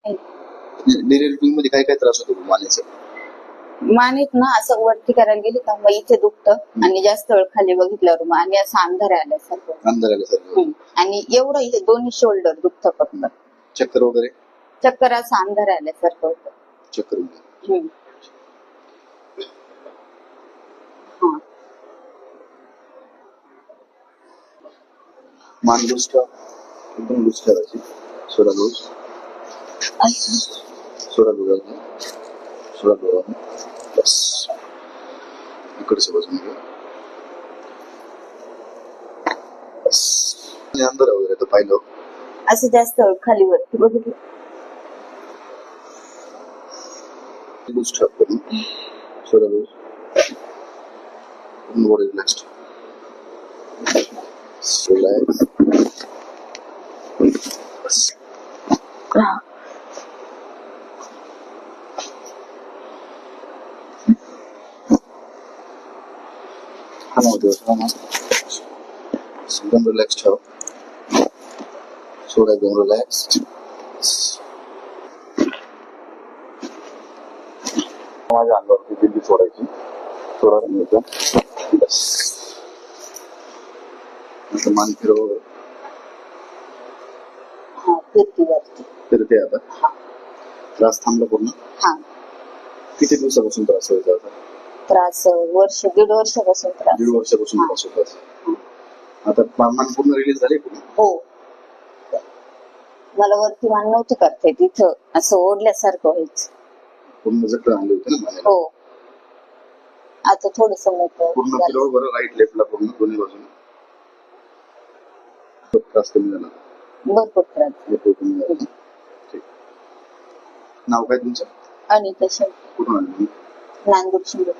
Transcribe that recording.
Daily routine मध्ये काय काय त्रास होतो मानेचा? मानेत ना असं वरती करायला गेली का मग इथे दुखतं आणि जास्त वेळ खाली बघितल्यावर मग आणि असं अंधार आल्यासारखं. अंधार आल्यासारखं. आणि एवढं इथे दोन्ही शोल्डर दुखतं फक्त. चक्कर वगैरे? चक्कर असं अंधार आल्यासारखं होतं. चक्कर वगैरे. हा. मान लूज ठेवा, एकदम लूज ठेवायची. सोडा लूज, सोडा लूज, सोडा लूज. बस इकडच्या बाजूने घ्या. बस. अंधार वगैरे तर पाहिलं असं जास्त वेळ खाली वरती बघितलं. लूज ठेवा पूर्ण. सोडा लूज, बॉडी रिलॅक्स. रिलॅक्स. बस. एकदम रिलॅक्स ठेवा. सोडा एकदम रिलॅक्स. माझ्या अंगावरती दिल्ली सोडायची. सोडा रंगायचा. बस. मान फिरव. फिरते आता. त्रास थांबला पूर्ण? हा. किती दिवसापासून त्रास होता आता? त्रास वर्ष दीड वर्षापासून त्रास. दीड वर्षापासून त्रास होता. आता मान पूर्ण रिलीज झाले पूर्ण? हो. मला वरती मान नव्हतं करता येत. तिथं असं ओढल्यासारखं व्हायचं. पूर्ण जखड आणली होती ना मानेला? हो. आता थोडस मोकळं पूर्ण फिरव बरं, राईट लेफ्टला पूर्ण दोन्ही बाजूने. त्रास कमी झाला? भरपूर त्रास. भरपूर कमी झाला. ठीक. नाव काय तुमचं? आणि तसं कुठून आले? नांदूर शिंदे.